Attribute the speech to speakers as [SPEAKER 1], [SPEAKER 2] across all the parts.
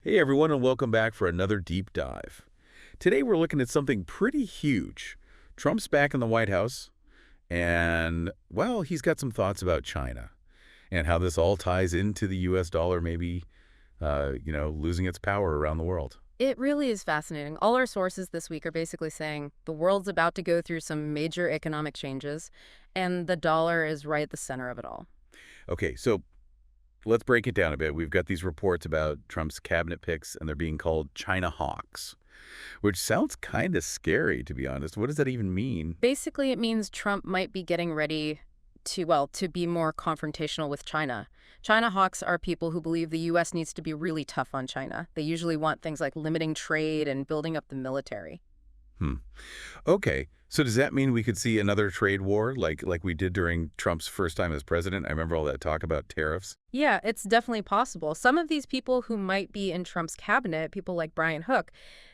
[SPEAKER 1] Hey everyone, and welcome back for another deep dive. Today we're looking at something pretty huge. Trump's back in the White House, and, well, he's got some thoughts about China and how this all ties into the U.S. dollar maybe, losing its power around the world.
[SPEAKER 2] It really is fascinating. All our sources this week are basically saying the world's about to go through some major economic changes, and the dollar is right at the center of it all.
[SPEAKER 1] Okay, so let's break it down a bit. We've got these reports about Trump's cabinet picks, and they're being called China hawks, which sounds kind of scary, to be honest. What does that even mean?
[SPEAKER 2] Basically, it means Trump might be getting ready to be more confrontational with China. China hawks are people who believe the U.S. needs to be really tough on China. They usually want things like limiting trade and building up the military.
[SPEAKER 1] Hmm. Okay, so does that mean we could see another trade war like we did during Trump's first time as president? I remember all that talk about tariffs.
[SPEAKER 2] Yeah, it's definitely possible. Some of these people who might be in Trump's cabinet, people like Brian Hook,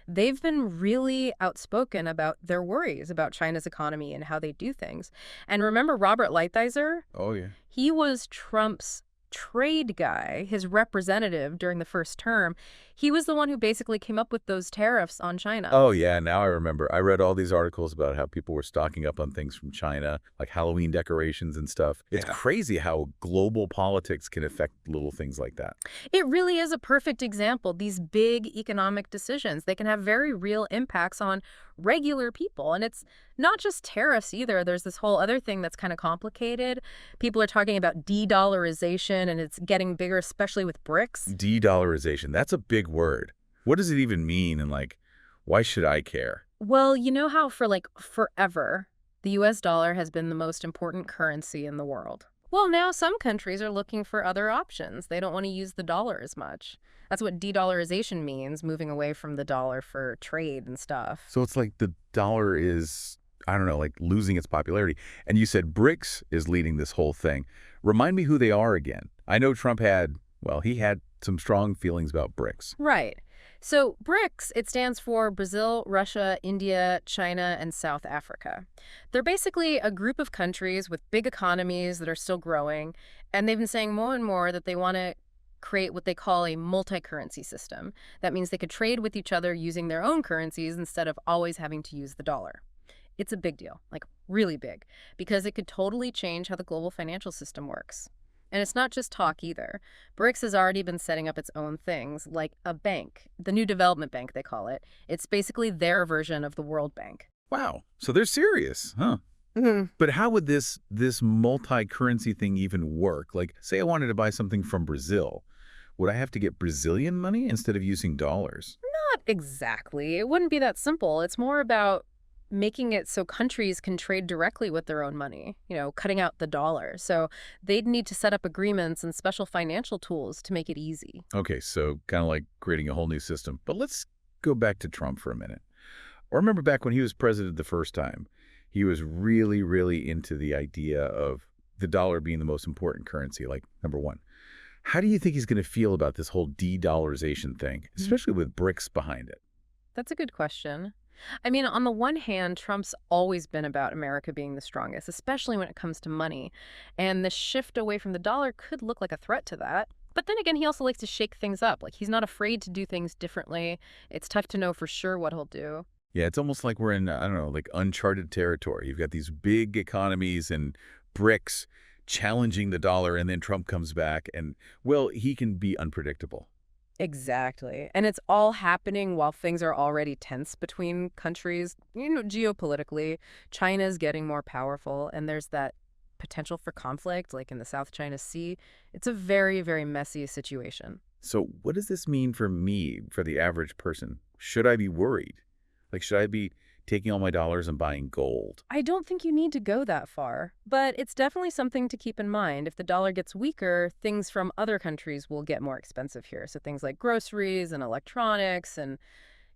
[SPEAKER 2] they've been really outspoken about their worries about China's economy and how they do things. And remember Robert Lighthizer?
[SPEAKER 1] Oh, yeah.
[SPEAKER 2] He was Trump's trade guy, his representative during the first term. He was the one who basically came up with those tariffs on China.
[SPEAKER 1] Oh, yeah, now I remember. I read all these articles about how people were stocking up on things from China, like Halloween decorations and stuff. It's crazy how global politics can affect little things like that.
[SPEAKER 2] It really is a perfect example. These big economic decisions, they can have very real impacts on regular people. And it's not just tariffs either. There's this whole other thing that's kind of complicated. People are talking about de-dollarization, and it's getting bigger, especially with BRICS.
[SPEAKER 1] De-dollarization, that's a big word. What does it even mean, and why should I care?
[SPEAKER 2] Well, you know how for like forever, the US dollar has been the most important currency in the world. Well, now some countries are looking for other options. They don't want to use the dollar as much. That's what de-dollarization means, moving away from the dollar for trade and stuff.
[SPEAKER 1] So it's like the dollar is, I don't know, like losing its popularity. And you said BRICS is leading this whole thing. Remind me who they are again. I know Trump had, well, he had some strong feelings about BRICS.
[SPEAKER 2] Right. So BRICS, it stands for Brazil, Russia, India, China, and South Africa. They're basically a group of countries with big economies that are still growing, and they've been saying more and more that they want to create what they call a multi-currency system. That means they could trade with each other using their own currencies instead of always having to use the dollar. It's a big deal, like really big, because it could totally change how the global financial system works. And it's not just talk either. BRICS has already been setting up its own things, like a bank, the New Development Bank, they call it. It's basically their version of the World Bank.
[SPEAKER 1] Wow. So they're serious, huh? But how would this multi-currency thing even work? Like, say I wanted to buy something from Brazil. Would I have to get Brazilian money instead of using dollars?
[SPEAKER 2] Not exactly. It wouldn't be that simple. It's more about making it so countries can trade directly with their own money, cutting out the dollar. So they'd need to set up agreements and special financial tools to make it easy.
[SPEAKER 1] Okay, so kind of like creating a whole new system. But let's go back to Trump for a minute. I remember back when he was president the first time, he was really, really into the idea of the dollar being the most important currency, like number one. How do you think he's going to feel about this whole de-dollarization thing, especially with BRICS behind it?
[SPEAKER 2] That's a good question. I mean, on the one hand, Trump's always been about America being the strongest, especially when it comes to money. And the shift away from the dollar could look like a threat to that. But then again, he also likes to shake things up. Like, he's not afraid to do things differently. It's tough to know for sure what he'll do.
[SPEAKER 1] Yeah, it's almost like we're in, I don't know, like uncharted territory. You've got these big economies and BRICS challenging the dollar, and then Trump comes back and, well, he can be unpredictable.
[SPEAKER 2] Exactly. And it's all happening while things are already tense between countries. Geopolitically, China's getting more powerful, and there's that potential for conflict, like in the South China Sea. It's a very, very messy situation.
[SPEAKER 1] So what does this mean for me, for the average person? Should I be worried? Like, should I be taking all my dollars and buying gold?
[SPEAKER 2] I don't think you need to go that far, but it's definitely something to keep in mind. If the dollar gets weaker, things from other countries will get more expensive here. So things like groceries and electronics and,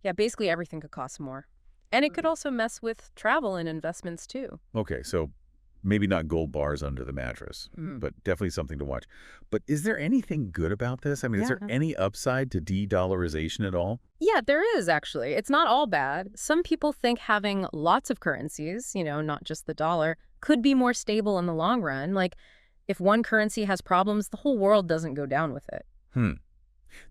[SPEAKER 2] yeah, basically everything could cost more. And it could also mess with travel and investments too.
[SPEAKER 1] Okay, so maybe not gold bars under the mattress, but definitely something to watch. But is there anything good about this? I mean, is there any upside to de-dollarization at all?
[SPEAKER 2] Yeah, there is actually. It's not all bad. Some people think having lots of currencies, not just the dollar, could be more stable in the long run. Like, if one currency has problems, the whole world doesn't go down with it.
[SPEAKER 1] Hmm.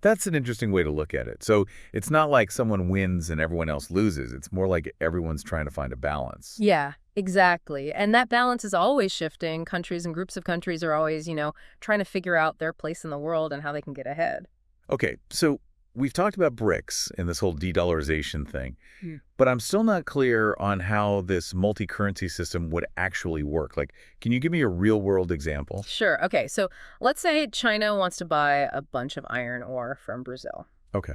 [SPEAKER 1] That's an interesting way to look at it. So it's not like someone wins and everyone else loses. It's more like everyone's trying to find a balance.
[SPEAKER 2] Yeah, exactly. And that balance is always shifting. Countries and groups of countries are always, trying to figure out their place in the world and how they can get ahead.
[SPEAKER 1] Okay, so we've talked about BRICS and this whole de-dollarization thing, but I'm still not clear on how this multi-currency system would actually work. Like, can you give me a real-world example?
[SPEAKER 2] Sure. Okay. So let's say China wants to buy a bunch of iron ore from Brazil.
[SPEAKER 1] Okay.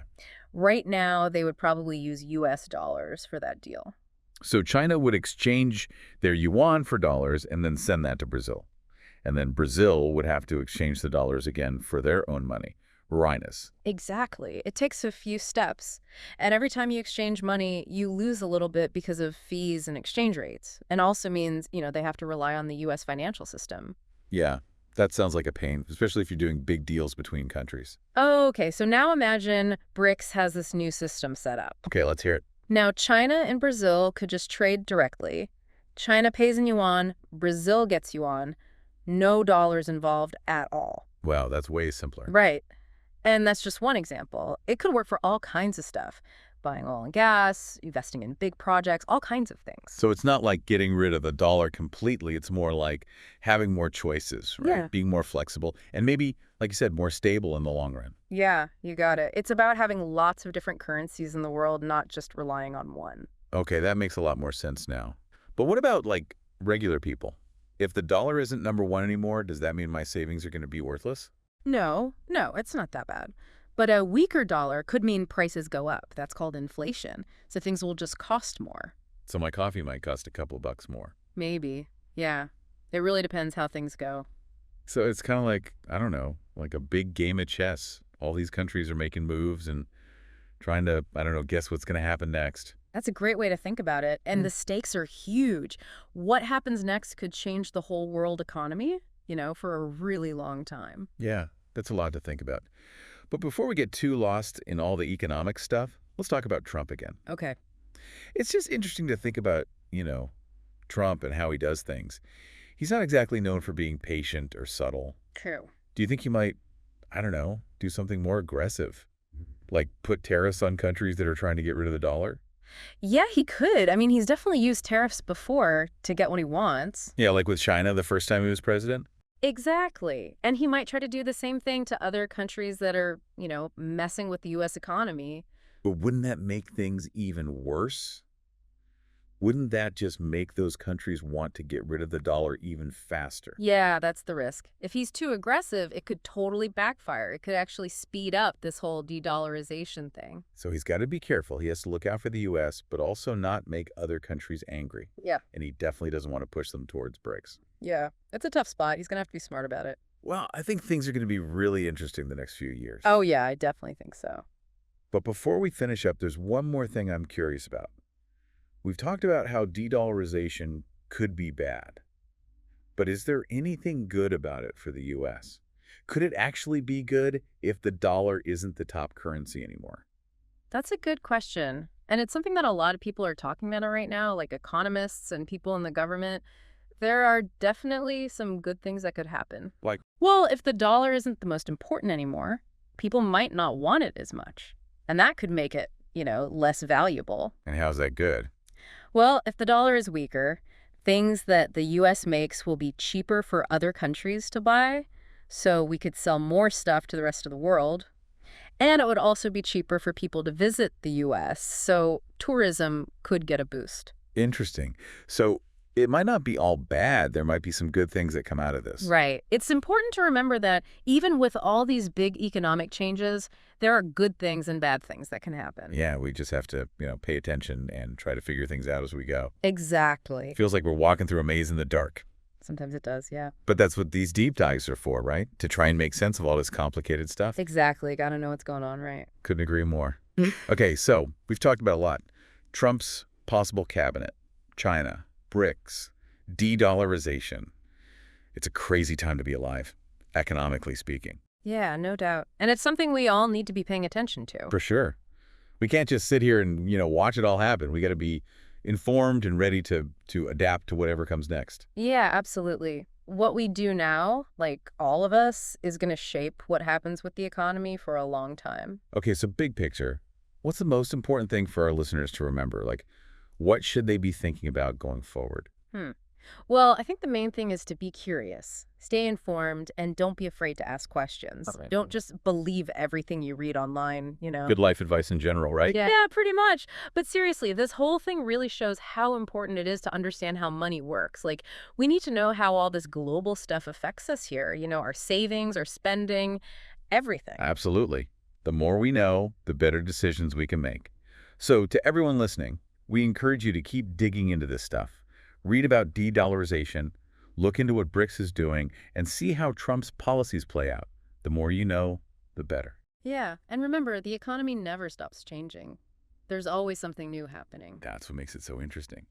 [SPEAKER 2] Right now, they would probably use US dollars for that deal.
[SPEAKER 1] So China would exchange their yuan for dollars and then send that to Brazil. And then Brazil would have to exchange the dollars again for their own money. Rhinus.
[SPEAKER 2] Exactly. It takes a few steps. And every time you exchange money, you lose a little bit because of fees and exchange rates. And also means, they have to rely on the US financial system.
[SPEAKER 1] Yeah, that sounds like a pain, especially if you're doing big deals between countries.
[SPEAKER 2] Oh, okay. So now imagine BRICS has this new system set up.
[SPEAKER 1] Okay, let's hear it.
[SPEAKER 2] Now, China and Brazil could just trade directly. China pays in yuan, Brazil gets yuan, no dollars involved at all.
[SPEAKER 1] Wow, that's way simpler.
[SPEAKER 2] Right. And that's just one example. It could work for all kinds of stuff. Buying oil and gas, investing in big projects, all kinds of things.
[SPEAKER 1] So it's not like getting rid of the dollar completely. It's more like having more choices, right?
[SPEAKER 2] Yeah.
[SPEAKER 1] Being more flexible and maybe, like you said, more stable in the long run.
[SPEAKER 2] Yeah, you got it. It's about having lots of different currencies in the world, not just relying on one.
[SPEAKER 1] Okay, that makes a lot more sense now. But what about, like, regular people? If the dollar isn't number one anymore, does that mean my savings are going to be worthless?
[SPEAKER 2] No, it's not that bad. But a weaker dollar could mean prices go up. That's called inflation. So things will just cost more.
[SPEAKER 1] So my coffee might cost a couple of bucks more.
[SPEAKER 2] Maybe. Yeah. It really depends how things go.
[SPEAKER 1] So it's kind of like, I don't know, like a big game of chess. All these countries are making moves and trying to, I don't know, guess what's going to happen next.
[SPEAKER 2] That's a great way to think about it. And the stakes are huge. What happens next could change the whole world economy, for a really long time.
[SPEAKER 1] Yeah, that's a lot to think about. But before we get too lost in all the economic stuff, let's talk about Trump again.
[SPEAKER 2] Okay.
[SPEAKER 1] It's just interesting to think about, Trump and how he does things. He's not exactly known for being patient or subtle.
[SPEAKER 2] True.
[SPEAKER 1] Do you think he might, I don't know, do something more aggressive? Like put tariffs on countries that are trying to get rid of the dollar?
[SPEAKER 2] Yeah, he could. I mean, he's definitely used tariffs before to get what he wants.
[SPEAKER 1] Yeah, like with China the first time he was president?
[SPEAKER 2] Exactly. And he might try to do the same thing to other countries that are, messing with the U.S. economy.
[SPEAKER 1] But wouldn't that make things even worse? Wouldn't that just make those countries want to get rid of the dollar even faster?
[SPEAKER 2] Yeah, that's the risk. If he's too aggressive, it could totally backfire. It could actually speed up this whole de-dollarization thing.
[SPEAKER 1] So he's got to be careful. He has to look out for the U.S., but also not make other countries angry.
[SPEAKER 2] Yeah.
[SPEAKER 1] And he definitely doesn't want to push them towards BRICS.
[SPEAKER 2] Yeah, it's a tough spot. He's going to have to be smart about it.
[SPEAKER 1] Well, I think things are going to be really interesting the next few years.
[SPEAKER 2] Oh, yeah, I definitely think so.
[SPEAKER 1] But before we finish up, there's one more thing I'm curious about. We've talked about how de-dollarization could be bad. But is there anything good about it for the U.S.? Could it actually be good if the dollar isn't the top currency anymore?
[SPEAKER 2] That's a good question. And it's something that a lot of people are talking about right now, like economists and people in the government. There are definitely some good things that could happen.
[SPEAKER 1] Like?
[SPEAKER 2] Well, if the dollar isn't the most important anymore, people might not want it as much. And that could make it, less valuable.
[SPEAKER 1] And how's that good?
[SPEAKER 2] Well, if the dollar is weaker, things that the U.S. makes will be cheaper for other countries to buy, so we could sell more stuff to the rest of the world. And it would also be cheaper for people to visit the U.S., so tourism could get a boost.
[SPEAKER 1] Interesting. So it might not be all bad. There might be some good things that come out of this.
[SPEAKER 2] Right. It's important to remember that even with all these big economic changes, there are good things and bad things that can happen.
[SPEAKER 1] Yeah, we just have to, pay attention and try to figure things out as we go.
[SPEAKER 2] Exactly.
[SPEAKER 1] Feels like we're walking through a maze in the dark.
[SPEAKER 2] Sometimes it does, yeah.
[SPEAKER 1] But that's what these deep dives are for, right? To try and make sense of all this complicated stuff.
[SPEAKER 2] Exactly. Got to know what's going on, right?
[SPEAKER 1] Couldn't agree more. Okay, so we've talked about a lot. Trump's possible cabinet, China, BRICS, de-dollarization. It's a crazy time to be alive, economically speaking.
[SPEAKER 2] Yeah, no doubt. And it's something we all need to be paying attention to.
[SPEAKER 1] For sure. We can't just sit here and, watch it all happen. We got to be informed and ready to adapt to whatever comes next.
[SPEAKER 2] Yeah, absolutely. what we do now, like all of us, is going to shape what happens with the economy for a long time.
[SPEAKER 1] Okay, so big picture, what's the most important thing for our listeners to remember? Like, what should they be thinking about going forward?
[SPEAKER 2] Hmm. Well, I think the main thing is to be curious, stay informed, and don't be afraid to ask questions.
[SPEAKER 1] Right.
[SPEAKER 2] Don't just believe everything you read online.
[SPEAKER 1] Good life advice in general, right?
[SPEAKER 2] Yeah, pretty much. But seriously, this whole thing really shows how important it is to understand how money works. Like, we need to know how all this global stuff affects us here, our savings, our spending, everything.
[SPEAKER 1] Absolutely. The more we know, the better decisions we can make. So, to everyone listening, we encourage you to keep digging into this stuff. Read about de-dollarization, look into what BRICS is doing, and see how Trump's policies play out. The more you know, the better.
[SPEAKER 2] Yeah, and remember, the economy never stops changing. There's always something new happening.
[SPEAKER 1] That's what makes it so interesting.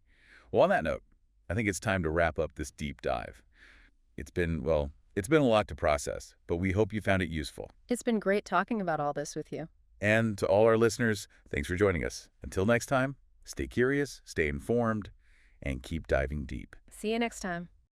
[SPEAKER 1] Well, on that note, I think it's time to wrap up this deep dive. It's been a lot to process, but we hope you found it useful.
[SPEAKER 2] It's been great talking about all this with you.
[SPEAKER 1] And to all our listeners, thanks for joining us. Until next time, stay curious, stay informed, and keep diving deep.
[SPEAKER 2] See you next time.